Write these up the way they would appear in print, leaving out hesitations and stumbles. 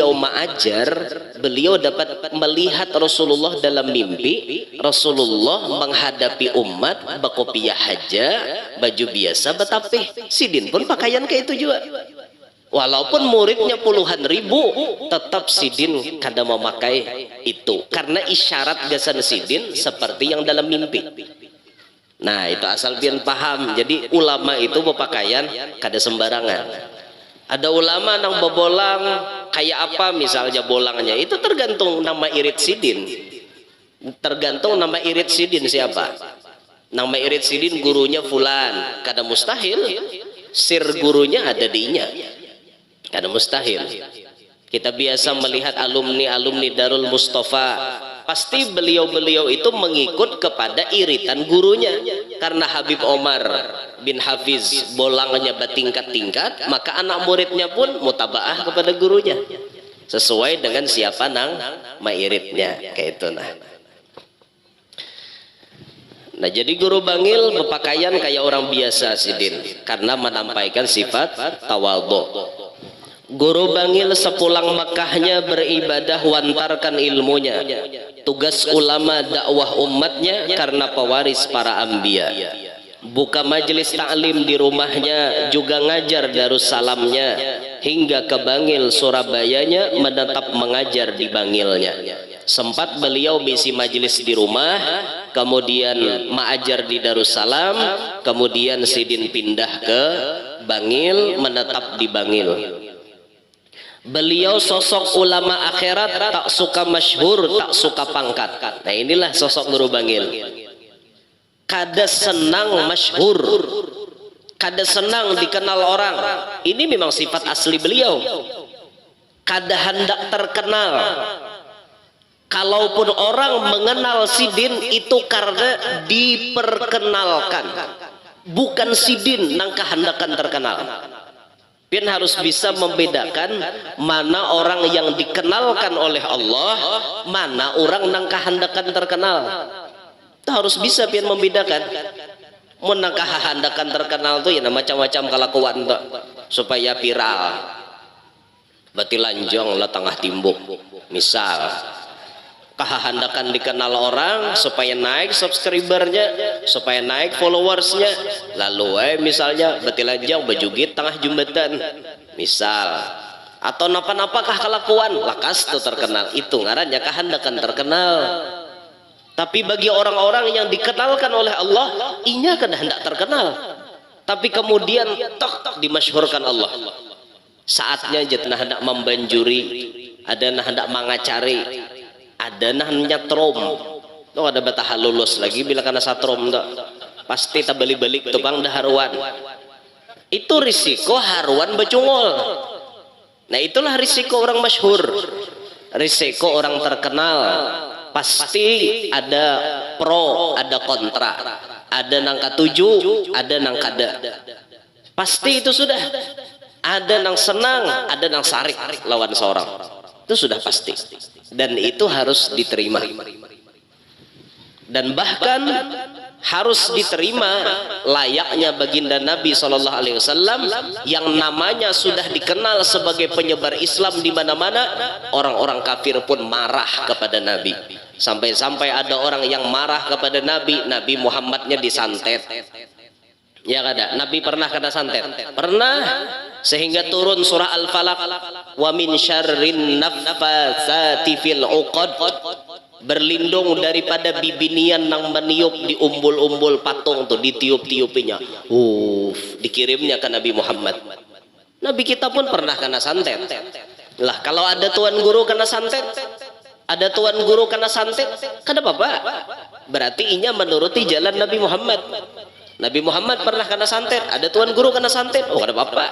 beliau mengajar, beliau dapat melihat Rasulullah dalam mimpi. Rasulullah menghadapi umat bakopiah haja, baju biasa betapih. Sidin pun pakaian kayak itu juga. Walaupun muridnya puluhan ribu, tetap Sidin kada memakai itu karena isyarat gasan Sidin seperti yang dalam mimpi. Nah itu asal pian paham. Jadi ulama itu berpakaian kada sembarangan. Ada ulama nang bebolang kayak apa misalnya bolangnya, itu tergantung nama irit Sidin. Tergantung nama irit Sidin siapa. Nama irit Sidin gurunya fulan, kada mustahil sir gurunya ada dinya. Kada mustahil. Kita biasa melihat alumni Darul Mustafa, pasti beliau-beliau itu mengikut kepada iritan gurunya. Karena Habib Omar bin Hafiz bolangnya bertingkat-tingkat, maka anak muridnya pun mutabaah kepada gurunya sesuai dengan siapa nang mairitnya kayak itu. Nah jadi guru bangil berpakaian kayak orang biasa Sidin karena menampaikan sifat tawadhu. Guru bangil sepulang Mekahnya beribadah wantarkan ilmunya. Tugas ulama dakwah umatnya karena pewaris para anbiya. Buka majelis taklim di rumahnya, juga ngajar Darussalamnya, hingga ke Bangil Surabayanya menetap mengajar di Bangilnya. Sempat beliau bisi majelis di rumah, kemudian mengajar di Darussalam, kemudian Sidin pindah ke Bangil, menetap di Bangil. Beliau sosok ulama akhirat, tak suka masyhur, tak suka pangkat. Nah inilah sosok guru bangil. Kada senang masyhur, kada senang dikenal orang. Ini memang sifat asli beliau. Kada hendak terkenal. Kalaupun orang mengenal Sidin itu karena diperkenalkan, bukan Sidin nang kehendakan terkenal. Pian harus bisa membedakan mana orang yang dikenalkan oleh Allah, mana orang nang kahandakan terkenal. Itu harus bisa pian membedakan. Mun nang kahandakan terkenal tuh ya macam-macam kelakuan tuh supaya viral. Batilanjong lah tengah timbuk. Misal kahandakan dikenal orang supaya naik subscribernya, supaya naik followersnya. Lalu misalnya batilanjang bejugit tengah jembatan misal, atau napa-napakah kelakuan lakas tuh terkenal. Itu ngarannya kahandakan terkenal. Tapi bagi orang-orang yang dikenalkan oleh Allah, inya kan hendak terkenal, tapi kemudian tok dimasyhurkan Allah. Saatnya jatna hendak membanjuri, ada nah hendak mangacari, ada nah nyatrom. Tuh ada batah lulus lagi bila karena satrom tuh pasti tak balik-balik tukang daharuan. Itu risiko haruan becungol. Nah itulah risiko orang masyhur, risiko orang terkenal. Pasti ada pro, ada kontra, ada nang katuju, ada nang kada. Pasti itu sudah. Ada nang senang, ada nang sarik lawan seorang. Itu sudah pasti. Dan itu harus diterima. Dan bahkan harus diterima layaknya baginda Nabi SAW yang namanya sudah dikenal sebagai penyebar Islam di mana-mana. Orang-orang kafir pun marah kepada Nabi. Sampai-sampai ada orang yang marah kepada Nabi. Nabi Muhammadnya disantet. Ya kada? Nabi pernah kena santet? Pernah. Sehingga turun surah Al-Falaq, wa min syarrin naffatsati fil 'uqad, berlindung daripada bibinian nang meniup di umbul-umbul patung tuh, ditiup-tiupinya. Dikirimnya ke Nabi Muhammad. Nabi kita pun pernah kena santet. Lah kalau ada tuan guru kena santet, ada tuan guru kena santet, kada apa-apa. Berarti inya menuruti jalan Nabi Muhammad. Nabi Muhammad pernah kena santet, ada tuan guru kena santet, oh kada apa-apa.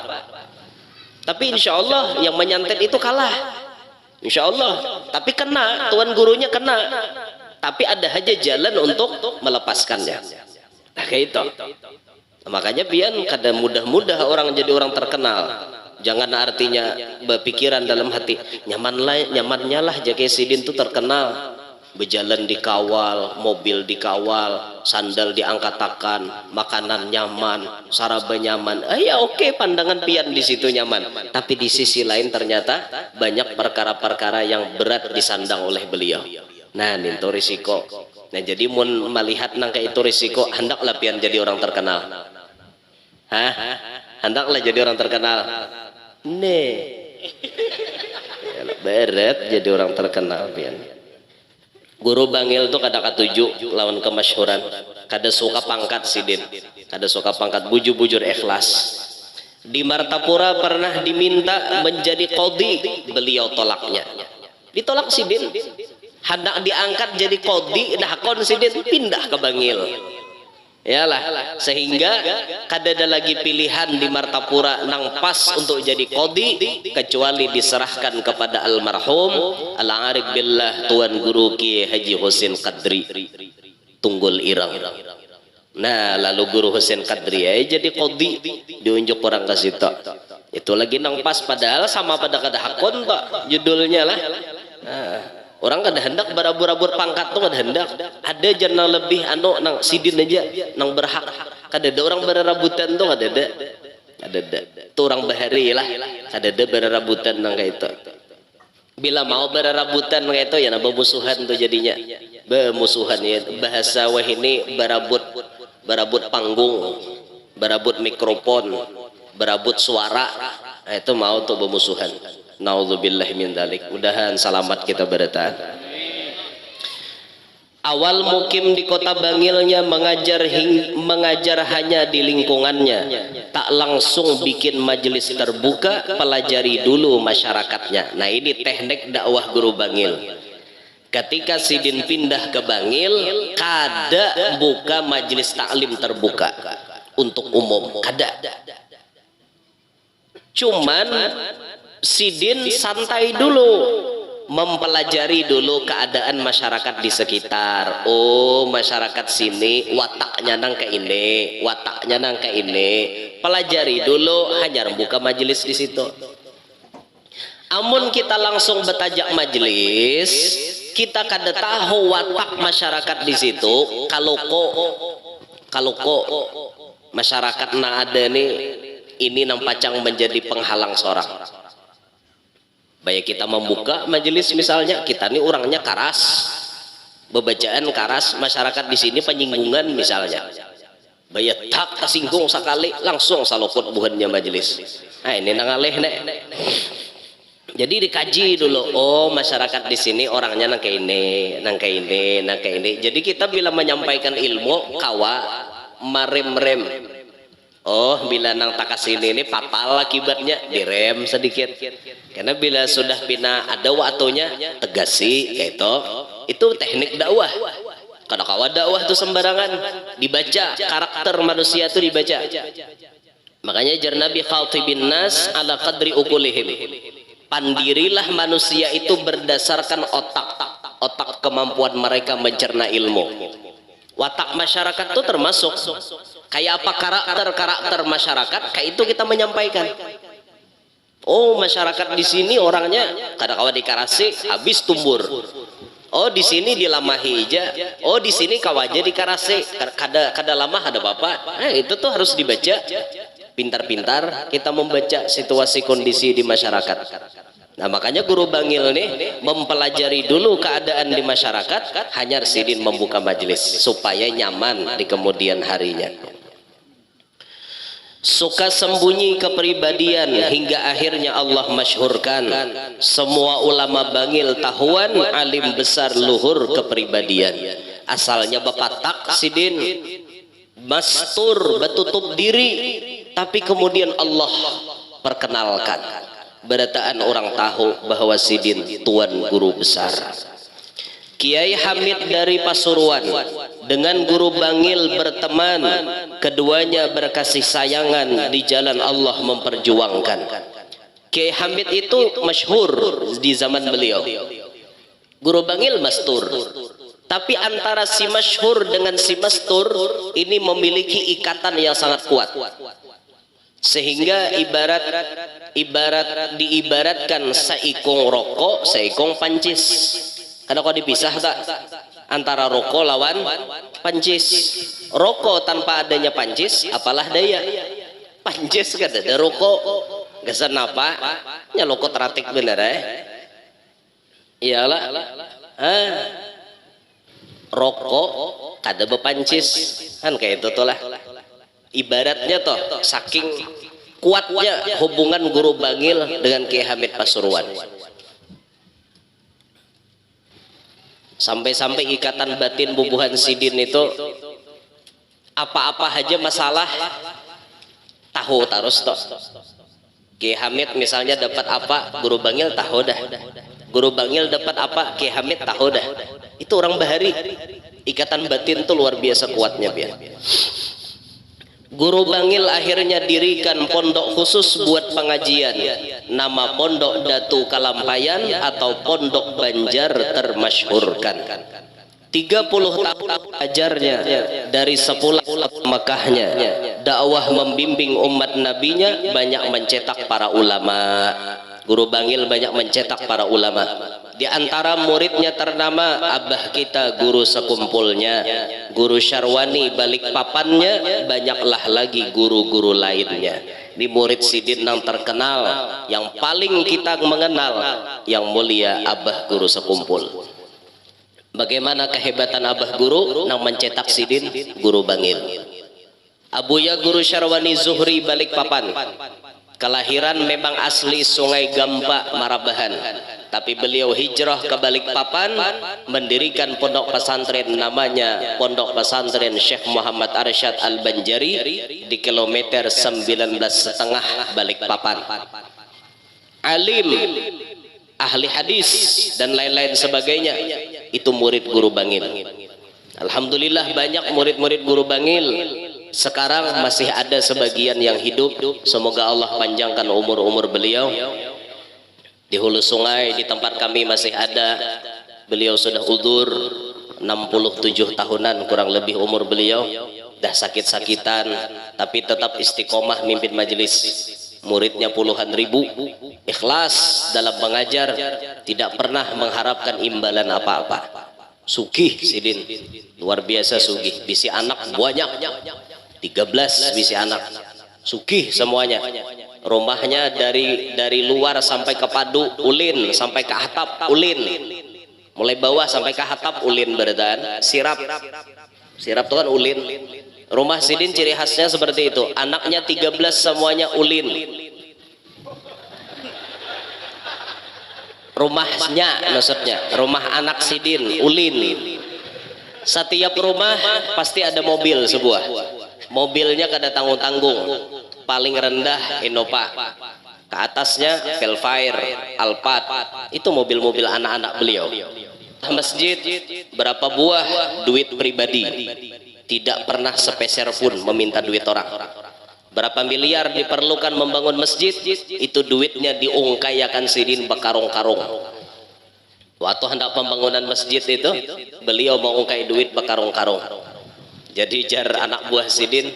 Tapi insya Allah yang menyantet itu kalah, insya Allah. Tapi kena, tuan gurunya kena. Tapi ada aja jalan untuk melepaskannya. Nah kayak itu. Nah, makanya pian kada mudah-mudah orang jadi orang terkenal. Jangan artinya berpikiran dalam hati nyamannya lah jaga Sidin itu terkenal. berjalan dikawal, mobil dikawal, sandal diangkatakan, makanan nyaman, saraba nyaman. Ya oke, pandangan pian di situ nyaman. Tapi di sisi lain ternyata banyak perkara-perkara yang berat disandang oleh beliau. Nah, itu risiko. Nah, jadi mun melihat nangka itu risiko, hendaklah pian jadi orang terkenal. Hah? Hendaklah jadi orang terkenal. Nih. Berat jadi orang terkenal pian. Guru bangil tuh kada katuju lawan kemasyhuran, kada suka pangkat sidin, kada suka pangkat, bujur-bujur ikhlas. Di Martapura pernah diminta menjadi qadhi, beliau tolaknya. Ditolak sidin. Hendak diangkat jadi qadhi, dah kon sidin pindah ke Bangil. Yalah, sehingga kada ada lagi pilihan di Martapura nang pas untuk jadi qadhi kecuali diserahkan kepada almarhum Al-Arif Billah Tuan Guru Kiai Haji Husin Qadri Tunggul Irang. Nah, lalu Guru Husin Qadri jadi qadhi, diunjuk orang ke situ. Itu lagi nang pas, padahal sama pada kada hakon tak judulnya lah. Nah, orang kada hendak barabur-rabur pangkat tuh kada hendak. Ada jana lebih nang sidin aja nang berhak. Kada ada orang berabutan tuh kada ada. Kada ada. Tuh orang bahari lah. Kada ada berabutan nang kayak itu. Bila mau berabutan kayak itu ya nambah musuhan tuh jadinya. Bemusuhan ya, bahasa wah ini barabut panggung, barabut mikrofon, barabut suara. Nah, itu mau tuh bemusuhan. Naudzubillah min dzalik. Mudahan selamat kita bertahan. Awal mukim di kota Bangilnya mengajar hanya di lingkungannya, tak langsung bikin majelis terbuka, pelajari dulu masyarakatnya. Nah, ini teknik dakwah Guru Bangil. Ketika sidin pindah ke Bangil, kada buka majelis taklim terbuka untuk umum, kada. Cuman sidin santai dulu, mempelajari dulu keadaan masyarakat di sekitar. Oh, masyarakat sini wataknya nang ke ini, wataknya nang ke ini. Pelajari dulu, hanya buka majelis di situ. Amun kita langsung bertajak majelis, kita kada tahu watak masyarakat di situ. Kalau kok masyarakat na ada nih, ini nampacang menjadi penghalang seorang. Baik kita membuka majelis misalnya, kita nih orangnya karas, bebacaan karas, masyarakat di sini penyinggungan misalnya. Baik tak tersinggung sekali, langsung salopot buhannya majelis. Nah, ini nangaleh nek. Jadi dikaji dulu, oh masyarakat di sini orangnya nang kayak ini, nang kayak ini, nang kayak ini. Jadi kita bila menyampaikan ilmu, kawa marem-rem. Oh, bila nang takas ini papal akibatnya direm sedikit. Karena bila sudah pina ada waktunya tegasi kayak itu teknik dakwah. Kalau kawa dakwah itu sembarangan, dibaca karakter manusia itu dibaca. Makanya jar Nabi khatibin nas ala qadri ukulihim. Pandirilah manusia itu berdasarkan otak kemampuan mereka mencerna ilmu. Watak masyarakat itu termasuk kayak apa karakter masyarakat, kayak itu kita menyampaikan. Oh, masyarakat di sini orangnya kada kawa dikarasi habis tumbur. Oh, di sini dilamahi aja. Oh, di sini kawaja dikarasi kada lama ada bapak. Nah, itu tuh harus dibaca. Pintar-pintar kita membaca situasi kondisi di masyarakat. Nah, makanya Guru Bangil nih mempelajari dulu keadaan di masyarakat, hanya sidin membuka majelis supaya nyaman di kemudian harinya. Suka sembunyi kepribadian hingga akhirnya Allah masyhurkan. Semua ulama Bangil tahuan alim besar luhur kepribadian. Asalnya bapak tak sidin mastur bertutup diri, tapi kemudian Allah perkenalkan. Berataan orang tahu bahwa sidin tuan guru besar. Kiai Hamid dari Pasuruan dengan Guru Bangil berteman, keduanya berkasih sayangan di jalan Allah memperjuangkan. Kiai Hamid itu masyhur di zaman beliau. Guru Bangil mastur. Tapi antara si masyhur dengan si mastur ini memiliki ikatan yang sangat kuat. Sehingga diibaratkan seikung rokok, seikung pancis. Karena kok dipisah tak antara rokok lawan pancis. Rokok tanpa adanya pancis apalah daya. Pancis kan ada rokok. Gesan apa? Ya rokok teratik bener Iyalah. Rokok kada bepancis kan kayak itu tuh lah. Ibaratnya toh saking kuatnya hubungan Guru Bangil dengan Kiai Hamid Pasuruan. Sampai-sampai ikatan batin Bubuhan Sidin itu apa-apa aja masalah tahu terus toh. Kiai Hamid misalnya dapat apa, Guru Bangil tahu dah. Guru Bangil dapat apa, Kiai Hamid tahu dah. Itu orang bahari. Ikatan batin itu luar biasa kuatnya biar. Guru Bangil akhirnya dirikan pondok khusus buat pengajian. Nama pondok Datu Kalampayan atau Pondok Banjar termasyhurkan. 30 tahun ajarnya dari sepulang Mekahnya, dakwah membimbing umat nabinya, banyak mencetak para ulama. Guru Bangil banyak mencetak para ulama. Di antara muridnya ternama abah kita guru sekumpulnya, Guru Syarwani Balikpapannya, banyaklah lagi guru-guru lainnya. Di murid Sidin yang terkenal, yang paling kita mengenal, yang mulia abah guru sekumpul. Bagaimana kehebatan abah guru yang mencetak Sidin? Guru Bangil. Abuya Guru Syarwani Zuhri Balikpapan, kelahiran memang asli Sungai Gampa Marabahan, tapi beliau hijrah ke Balikpapan, mendirikan pondok pesantren namanya Pondok Pesantren Syekh Muhammad Arsyad Al-Banjari di kilometer 19,5 Balikpapan. Alim, ahli hadis dan lain-lain sebagainya, itu murid Guru Bangil. Alhamdulillah banyak murid-murid Guru Bangil. Sekarang masih ada sebagian yang hidup. Semoga Allah panjangkan umur-umur beliau. Di hulu sungai di tempat kami masih ada. Beliau sudah udur 67 tahunan kurang lebih umur beliau. Dah sakit-sakitan tapi tetap istiqomah mimpin majelis. Muridnya puluhan ribu, ikhlas dalam mengajar, tidak pernah mengharapkan imbalan apa-apa. Sugih Sidin, luar biasa sugih. Bisi anak banyak, 13 bisi anak, sugih semuanya. Rumahnya dari luar sampai ke padu ulin, sampai ke atap ulin, mulai bawah sampai ke atap ulin berdan. Sirap itu kan ulin. Rumah Sidin ciri khasnya seperti itu. Anaknya 13 semuanya ulin. Rumahnya maksudnya, rumah anak Sidin ulin. Setiap rumah pasti ada mobil sebuah. Mobilnya kada tanggung-tanggung. Paling rendah Innova, ke atasnya Velfire, Alphard. Itu mobil-mobil anak-anak beliau. Masjid berapa buah, duit pribadi. Tidak pernah sepeser pun meminta duit orang. Berapa miliar diperlukan membangun masjid, itu duitnya diungkayakan Sidin bekarung-karung. Waktu hendak pembangunan masjid itu, beliau mengungkai duit bekarung-karung. Jadi jar anak buah Sidin,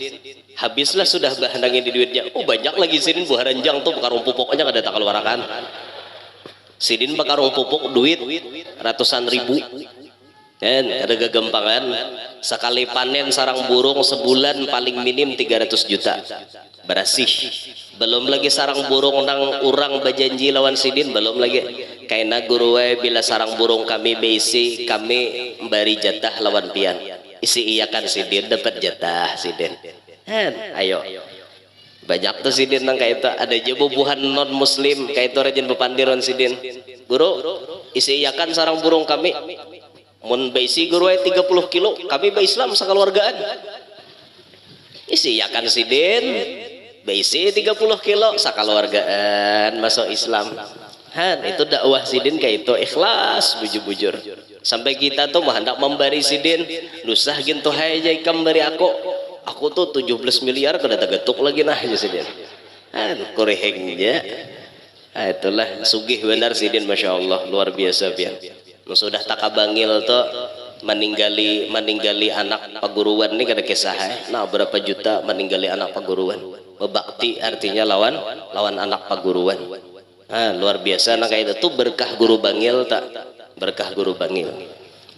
habislah sudah bahanangin di duitnya. Oh banyak lagi Sidin buah ranjang tuh bekarung pupuknya kada tak keluarkan. Sidin bekarung pupuk duit ratusan ribu. Dan ada kegampangan, sekali panen sarang burung sebulan paling minim 300 juta berasih. Belum lagi sarang burung nang urang berjanji lawan Sidin, belum lagi kaina guru bila sarang burung kami beisi, kami memberi jatah lawan pian. Isi iyakan Sidin dapat jatah Sidin. Ayo. Banyak tuh Sidin nang kayak itu, ada aja bubuhan non muslim kayak itu rajin bepandiron Sidin. Guru, isi iyakan sarang burung kami. Mun baisi guru 30 kilo, kami ba Islam sakeluargaan. Isi yakan Sidin, baisi 30 kilo sakeluargaan masuk Islam. Itu dakwah Sidin kayak itu, ikhlas bujur-bujur. Sampai kita tuh hendak memberi Sidin, nusah gintu hai jai kam beri aku tuh 17 miliar kada tegetuk lagi nah aja Sidin. Kurehengnya. Itulah sugih benar Sidin, masya Allah, luar biasa pian. Sudah takabangil tuh meninggali anak paguruan ini kada kisah. Nah berapa juta meninggali anak paguruan. Bebakti artinya lawan anak paguruan. Luar biasa. Nah kayak itu berkah Guru Bangil tak berkah guru bangil.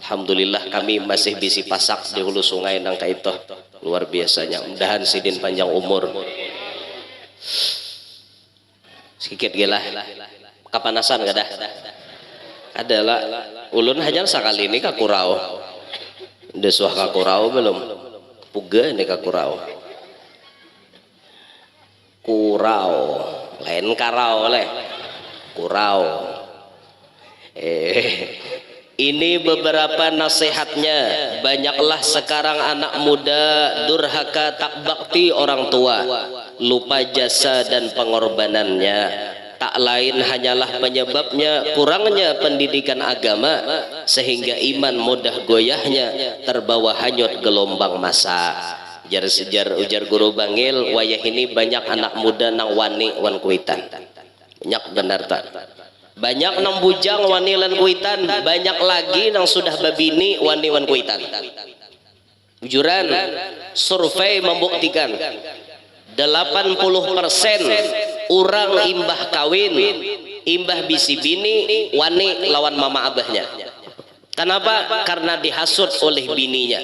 Alhamdulillah kami masih bisi pasak di hulu sungai nang kaito, luar biasanya. Mudahan sidin panjang umur. Sedikit gila kapanasan gak dah? Adalah ulun hajar sekali ini ka kurau. Desuah ka kurau belum? Puga ini ka kurau. Kurau lain karau leh. Kurau. Ini beberapa nasihatnya. Banyaklah sekarang anak muda durhaka tak bakti orang tua, lupa jasa dan pengorbanannya. Tak lain hanyalah penyebabnya kurangnya pendidikan agama, sehingga iman mudah goyahnya terbawa hanyut gelombang masa. Ujar guru bangil, wayah ini banyak anak muda nang wani wan kuitan. Banyak benar tak? Banyak nang bujang wani lan kuitan, banyak lagi nang sudah babini wani wan kuitan. Ujuran survei membuktikan 80% orang imbah kawin, imbah bisi bini wani lawan mama abahnya. Kenapa? Karena dihasut oleh bininya.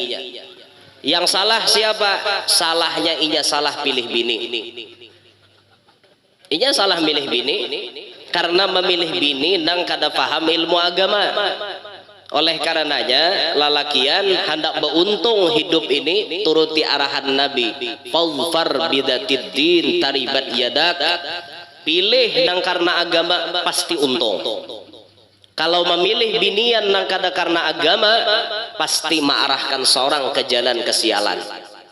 Yang salah siapa? Salahnya inya salah pilih bini. Inya salah milih bini karena memilih bini nang kada paham ilmu agama. Oleh karenanya lalakian hendak beruntung hidup ini turuti arahan Nabi, fadfar bidatid din taribat yadak. Pilih nang karena agama pasti untung. Kalau memilih binian nang kada karena agama pasti mengarahkan seorang ke jalan kesialan.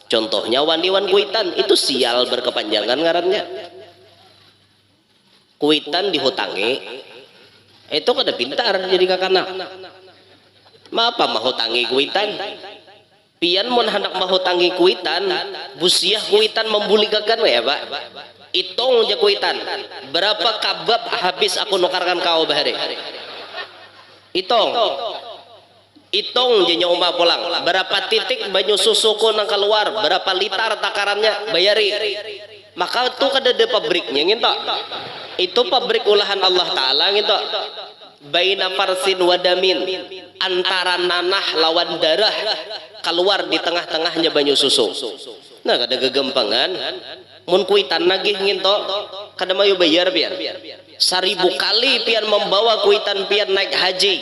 Contohnya wani-wan kuitan itu sial berkepanjangan ngarannya. Kuitan dihutangi itu kada pintar jadi kakana. Mapa mahutangi kuitan? Pian mun hendak mahutangi kuitan, busiah kuitan membuligakan ya pak. Itong aja kuitan. Berapa kabab habis aku nukarkan kau bahari? Itong je nyoba pulang. Berapa titik banyu susuku nang keluar? Berapa liter takarannya? Bayari. Maka itu kada ada pabriknya gitu. Itu pabrik olahan Allah Ta'ala gitu. Baina farsin wadamin, antara nanah lawan darah keluar di tengah-tengahnya banyu susu. Nah kada gegempangan mun kuitan nagih nginto kada mayu bayar pian 1000 kali pian membawa kuitan pian naik haji,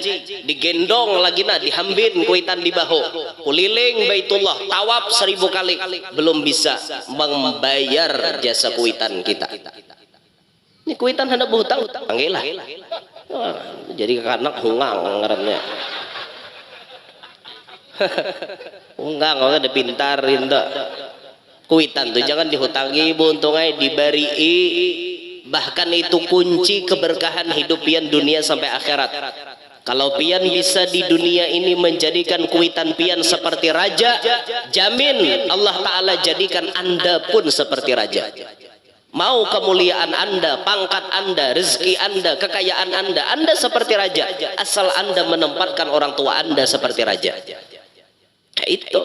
digendong lagi nah dihambin kuitan di bahu, kuliling Baitullah tawaf 1000 kali belum bisa membayar jasa kuitan kita. Ini kuitan hendak berhutang, panggil lah. Jadi anak hungang ngarannya. Hungang kalau ada pintar itu. Kuitan tuh jangan dihutangi, buntungnya diberi. Bahkan itu kunci keberkahan hidup pian dunia sampai akhirat. Kalau pian bisa di dunia ini menjadikan kuitan pian seperti raja, jamin Allah Ta'ala jadikan Anda pun seperti raja. Mau kemuliaan Anda, pangkat Anda, rezeki Anda, kekayaan Anda seperti raja. Asal Anda menempatkan orang tua Anda seperti raja. Itu.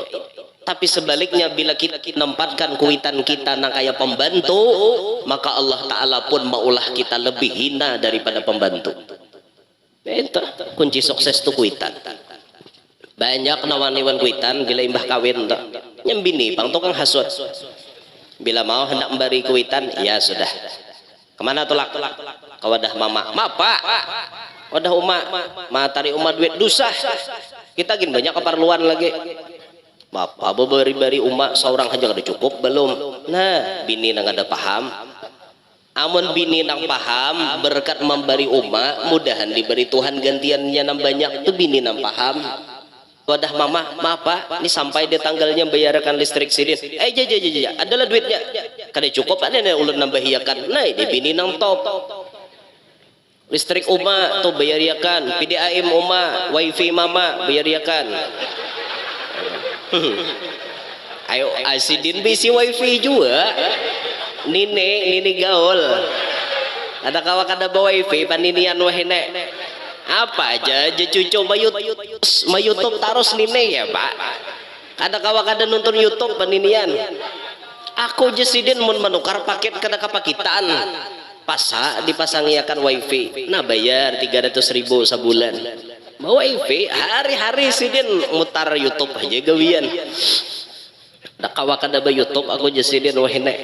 Tapi sebaliknya bila kita menempatkan kuitan kita nang kayak pembantu, maka Allah Ta'ala pun maulah kita lebih hina daripada pembantu. Itu kunci sukses itu kuitan. Banyak nawaniwan kuitan bila imbah kawin nyembini pang tukang hasut. Bila mau hendak memberi kuitan, ya sudah. Kemana tolak? Ke wadah mama. Mapa, wadah uma, matari uma duit dusah. Kita gini banyak keperluan lagi. Mapa, beri uma seorang aja kada cukup belum. Nah, bini nang ada paham. Amun bini nang paham, berkat memberi uma, mudahan diberi Tuhan gantiannya nang banyak. Itu bini nang paham. Wadah mama, maaf pak, ini sampai di tanggalnya bayarkan listrik sidin. Adalah duitnya. Kada cukup ada nih ulun nambahiakan. Nah, ini bini nang top. Listrik uma tuh bayariakan, PDAM uma, wifi mama bayariakan. Ayo asidin bisi wifi juga. Nini gaul. Ada kawa kada bawa wifi paninian wahene. Apa aja cucu YouTube taruh nine ya pak. Kada kawa kada nonton YouTube paninian. Aku jesidin mun menukar paket kada kapakitan. Pasa dipasangiakan wifi. Nah bayar 300.000 sebulan. bawa wifi hari-hari sidin mutar YouTube aja gawian da kawakan da YouTube aku jasidin wahina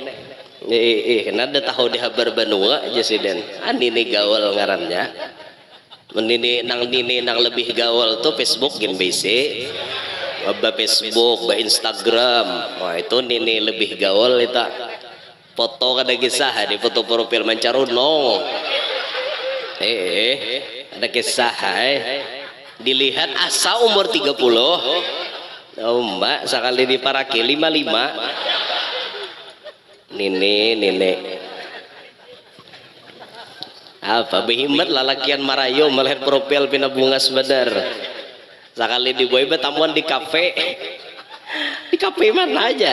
nada tahu di habar banua jasidin ini gaul ngarannya nini nang lebih gaul tuh Facebook gen BC ba Facebook ba Instagram wah itu nini lebih gaul itu foto kada kisah di foto profil mancaruno ada kisah dilihat asa umur 30 oh mbak sekali diparaki 55 nini apa behimat lalakian marayo melihat profil pina bunga sebentar sekali diboy betamuan di kafe mana aja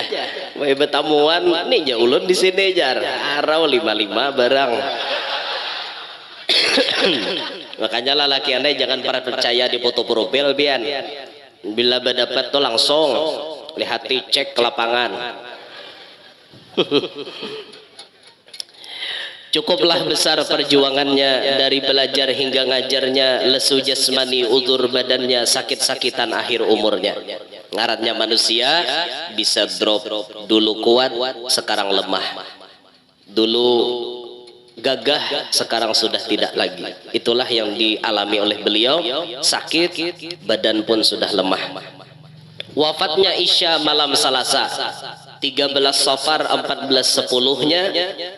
boy betamuan nih ulun di sini jar arau 55 barang makanya lelaki anda jangan pernah percaya di foto profil bian bila berdapat tuh langsung lihat cek ke lapangan cukuplah besar perjuangannya dari belajar hingga ngajarnya lesu jasmani udur badannya sakit-sakitan akhir umurnya ngarannya manusia bisa drop dulu kuat sekarang lemah dulu gagah sekarang sudah tidak lagi itulah yang dialami oleh beliau sakit badan pun sudah lemah wafatnya Isya malam Selasa 13 Safar 1410-nya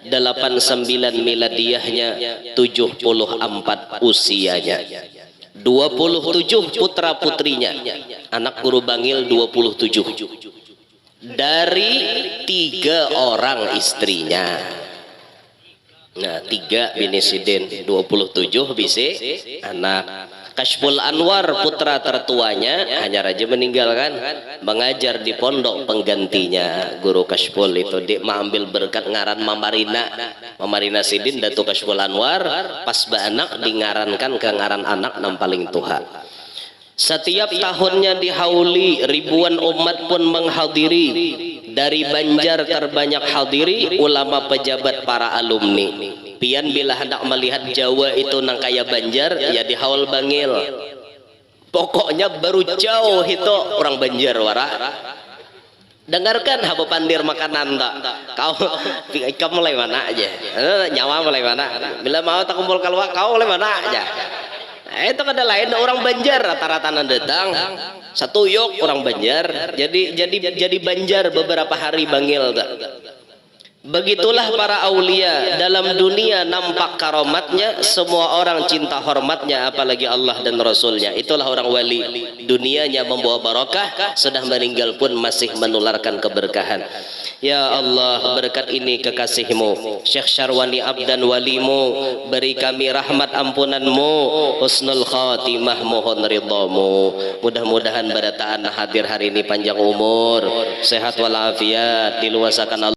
89 miladiyahnya 74 usianya 27 putra putrinya anak guru bangil 27 dari 3 orang istrinya. Nah, 3 bini sidin 27 bisi anak. Kashful Anwar putra tertuanya hanya raja meninggalkan mengajar di pondok penggantinya guru Kashful itu dia mengambil berkat ngaran Mamarina sidin Datu Kashful Anwar pas anak dingarankan ke ngaran anak nam paling tuha. Setiap tahunnya dihauli ribuan umat pun menghadiri dari Banjar terbanyak hadiri ulama pejabat para alumni pian bila hendak melihat Jawa itu nang kaya Banjar ya di haul bangil pokoknya baru jauh itu orang Banjar wara dengarkan haba pandir makanan tak kau mulai mana aja nyawa mulai mana bila mau tak kumpul keluar kau mulai mana aja itu kada lain orang Banjar rata-rata datang satu yuk orang Banjar jadi Banjar beberapa hari bangil tak. Begitulah para aulia dalam dunia nampak karomatnya semua orang cinta hormatnya apalagi Allah dan Rasulnya itulah orang wali dunianya membawa barakah sudah meninggal pun masih menularkan keberkahan. Ya Allah berkat ini kekasihmu Syekh Syarwani Abdan walimu beri kami rahmat ampunanmu husnul khatimah mohon ridhamu mudah-mudahan barataan hadir hari ini panjang umur sehat walafiat diluasakan Allah